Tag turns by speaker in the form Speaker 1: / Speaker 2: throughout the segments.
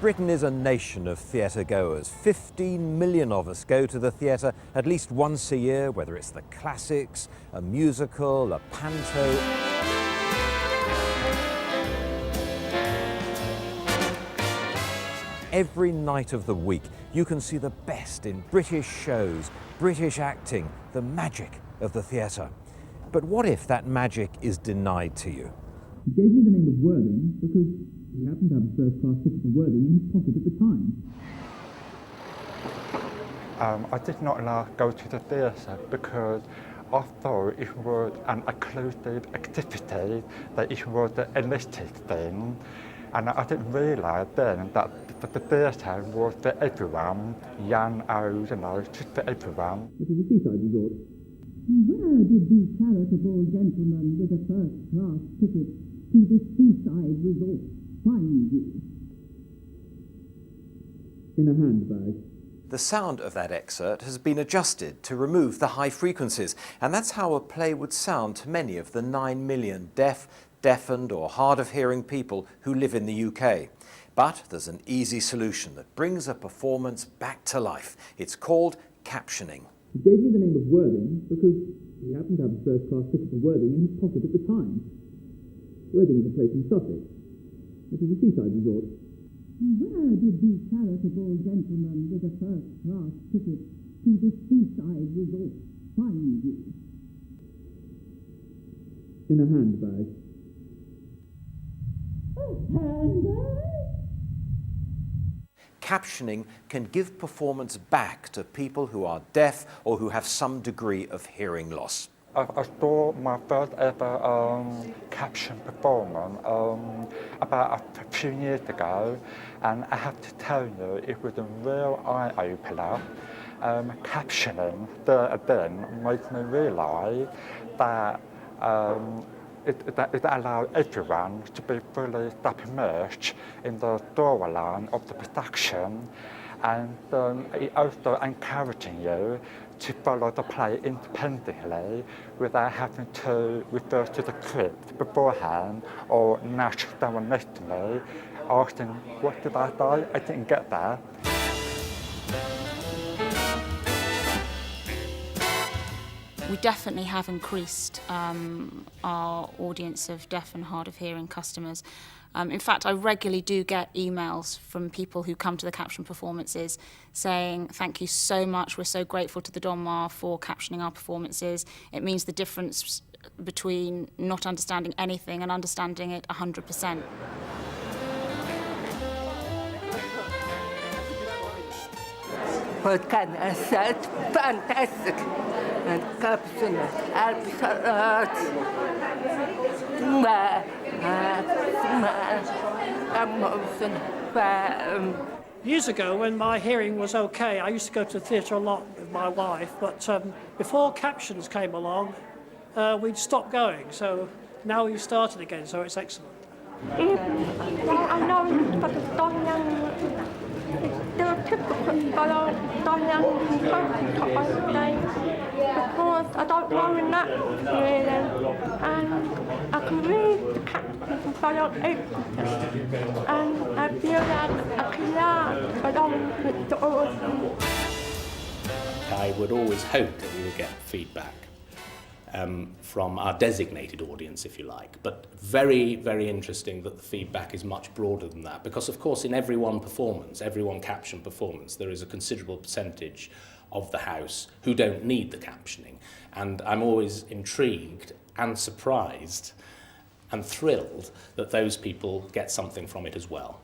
Speaker 1: Britain is a nation of theatre goers. 15 million of us go to the theatre at least once a year, whether it's the classics, a musical, a panto. Every night of the week, you can see the best in British shows, British acting, the magic of the theatre. But what if that magic is denied to you?
Speaker 2: He gave me the name of Worthing because he happened to have a first-class ticket for Worthing in his pocket at the time.
Speaker 3: I did not go to the theatre because I thought it was an exclusive activity, that it was an elitist thing. And I didn't realise then that the theatre was for everyone, young, old, just for everyone.
Speaker 2: It is a seaside resort.
Speaker 4: Where did the charitable gentleman with a first-class ticket to this seaside resort find you?
Speaker 2: In a handbag.
Speaker 1: The sound of that excerpt has been adjusted to remove the high frequencies, and that's how a play would sound to many of the 9 million deaf, deafened or hard of hearing people who live in the UK. But there's an easy solution that brings a performance back to life. It's called captioning.
Speaker 2: He gave me the name of Worthing because he happened to have a first-class ticket for Worthing in his pocket at the time. Worthing is a place in Sussex. It is a seaside resort.
Speaker 4: Where did the charitable gentleman with a first-class ticket to this seaside resort find you?
Speaker 2: In a handbag.
Speaker 1: Captioning can give performance back to people who are deaf or who have some degree of hearing loss.
Speaker 3: I saw my first ever caption performance about a few years ago, and I have to tell you, it was a real eye-opener. Captioning then made me realise that it allowed everyone to be fully submerged in the storyline of the production, and it also encouraging you to follow the play independently without having to refer to the script beforehand or nudge someone next to me asking, what did I say? I didn't get that.
Speaker 5: We definitely have increased our audience of deaf and hard of hearing customers. In fact, I regularly do get emails from people who come to the caption performances saying, thank you so much, we're so grateful to the Donmar for captioning our performances. It means the difference between not understanding anything and understanding it 100%.
Speaker 6: What can I say? It's fantastic. And captioning helps a lot.
Speaker 7: Years ago, when my hearing was okay, I used to go to the theatre a lot with my wife, but before captions came along, we'd stopped going, so now we've started again, so it's excellent.
Speaker 8: Because I don't know in that really, and I can read the captions but I don't eat, and I feel that I can learn along with the audience.
Speaker 9: I would always hope that we would get feedback from our designated audience, if you like, but very, very interesting that the feedback is much broader than that, because of course in every one performance, every one caption performance, there is a considerable percentage of the house who don't need the captioning, and I'm always intrigued and surprised and thrilled that those people get something from it as well.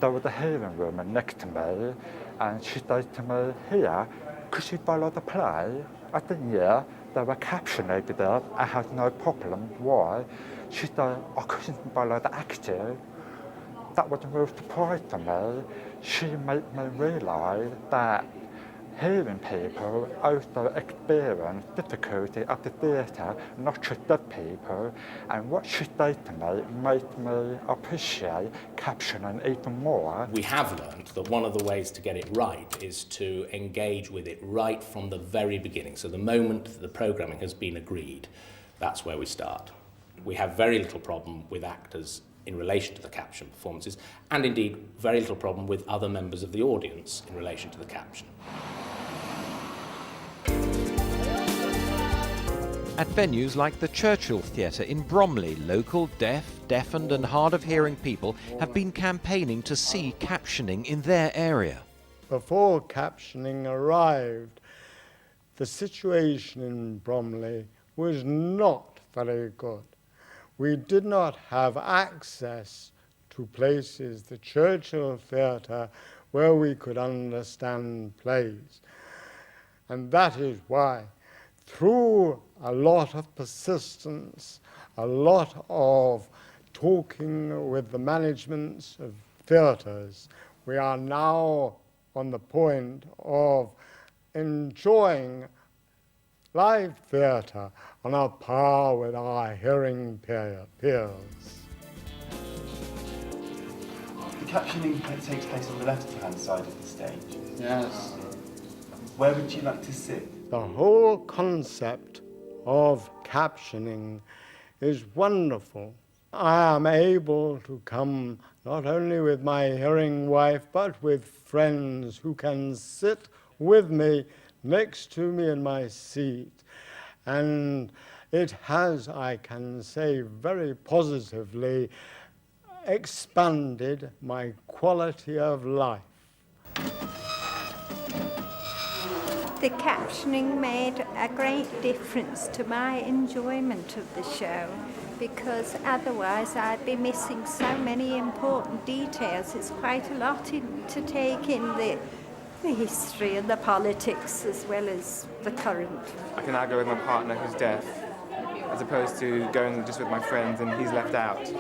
Speaker 3: There was a hearing woman next to me, and she said to me, here, could you follow the play? I said, yeah, there were captioning there, I had no problem. Why? She said, I couldn't follow the actor. That was a real surprise to me. She made me realise that hearing people also experience difficulty at the theatre, not just deaf people, and what she said to me made me appreciate captioning even more.
Speaker 9: We have learned that one of the ways to get it right is to engage with it right from the very beginning. So the moment that the programming has been agreed, that's where we start. We have very little problem with actors in relation to the caption performances, and indeed very little problem with other members of the audience in relation to the caption.
Speaker 1: At venues like the Churchill Theatre in Bromley, local deaf, deafened and hard of hearing people have been campaigning to see captioning in their area.
Speaker 10: Before captioning arrived, the situation in Bromley was not very good. We did not have access to places, the Churchill Theatre, where we could understand plays. And that is why, through a lot of persistence, a lot of talking with the managements of theatres, we are now on the point of enjoying live theatre on a par with our hearing peers.
Speaker 11: The captioning takes place on the left-hand side of the stage.
Speaker 10: Yes.
Speaker 11: Where would you like to sit?
Speaker 10: The whole concept of captioning is wonderful. I am able to come not only with my hearing wife, but with friends who can sit with me, next to me in my seat. And it has, I can say very positively, expanded my quality of life.
Speaker 12: The captioning made a great difference to my enjoyment of the show, because otherwise I'd be missing so many important details. It's quite a lot to take in, the history and the politics as well as the current.
Speaker 11: I can now go with my partner who's deaf, as opposed to going just with my friends and he's left out.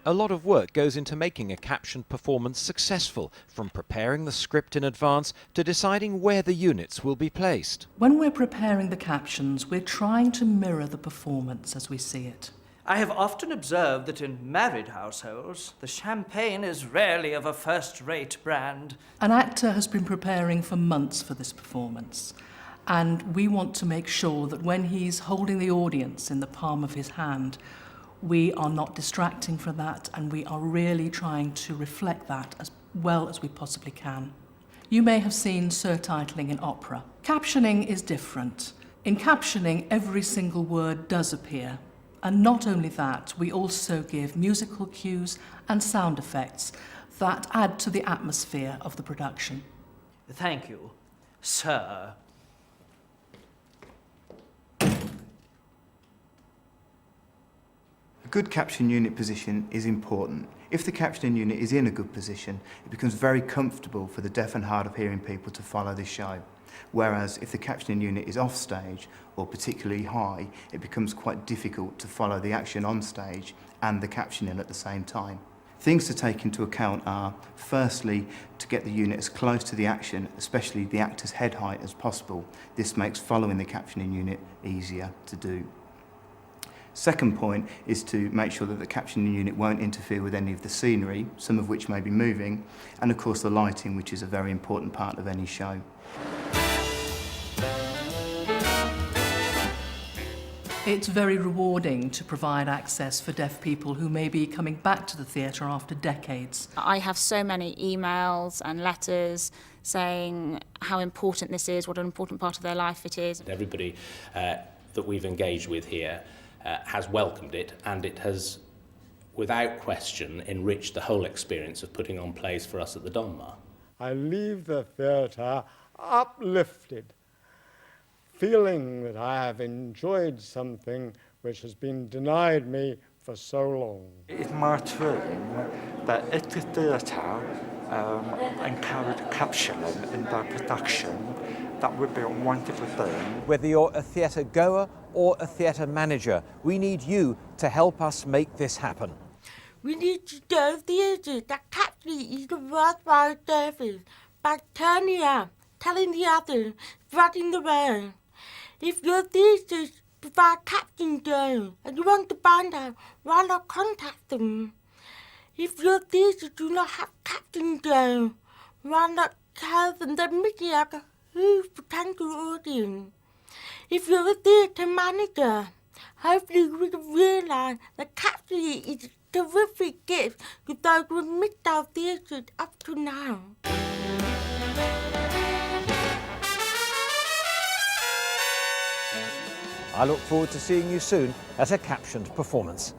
Speaker 1: A lot of work goes into making a captioned performance successful, from preparing the script in advance to deciding where the units will be placed.
Speaker 13: When we're preparing the captions, we're trying to mirror the performance as we see it.
Speaker 14: I have often observed that in married households, the champagne is rarely of a first-rate brand.
Speaker 13: An actor has been preparing for months for this performance, and we want to make sure that when he's holding the audience in the palm of his hand, we are not distracting from that, and we are really trying to reflect that as well as we possibly can. You may have seen surtitling in opera. Captioning is different. In captioning, every single word does appear. And not only that, we also give musical cues and sound effects that add to the atmosphere of the production.
Speaker 14: Thank you, sir.
Speaker 11: A good caption unit position is important. If the captioning unit is in a good position, it becomes very comfortable for the deaf and hard of hearing people to follow this show. Whereas if the captioning unit is off stage or particularly high, it becomes quite difficult to follow the action on stage and the captioning at the same time. Things to take into account are, firstly, to get the unit as close to the action, especially the actor's head height, as possible. This makes following the captioning unit easier to do. Second point is to make sure that the captioning unit won't interfere with any of the scenery, some of which may be moving, and of course the lighting, which is a very important part of any show.
Speaker 13: It's very rewarding to provide access for deaf people who may be coming back to the theatre after decades.
Speaker 5: I have so many emails and letters saying how important this is, what an important part of their life it is.
Speaker 9: Everybody that we've engaged with here has welcomed it, and it has, without question, enriched the whole experience of putting on plays for us at the Donmar.
Speaker 10: I leave the theatre uplifted, feeling that I have enjoyed something which has been denied me for so long.
Speaker 3: It's my dream that if the theatre encouraged captioning in their production, that would be a wonderful thing.
Speaker 1: Whether you're a theatre goer or a theatre manager, we need you to help us make this happen.
Speaker 15: We need to do theatre that captioning is the worthwhile service by turning up, telling the others, spreading the word. If your theatre provide captioning and you want to find out, why not contact them? If your theatre do not have captioning though, why not tell them that Mickey are a huge potential audience? If you're a theatre manager, hopefully you will realise that captioning is a terrific gift to those who have missed our theatres up to now.
Speaker 1: I look forward to seeing you soon at a captioned performance.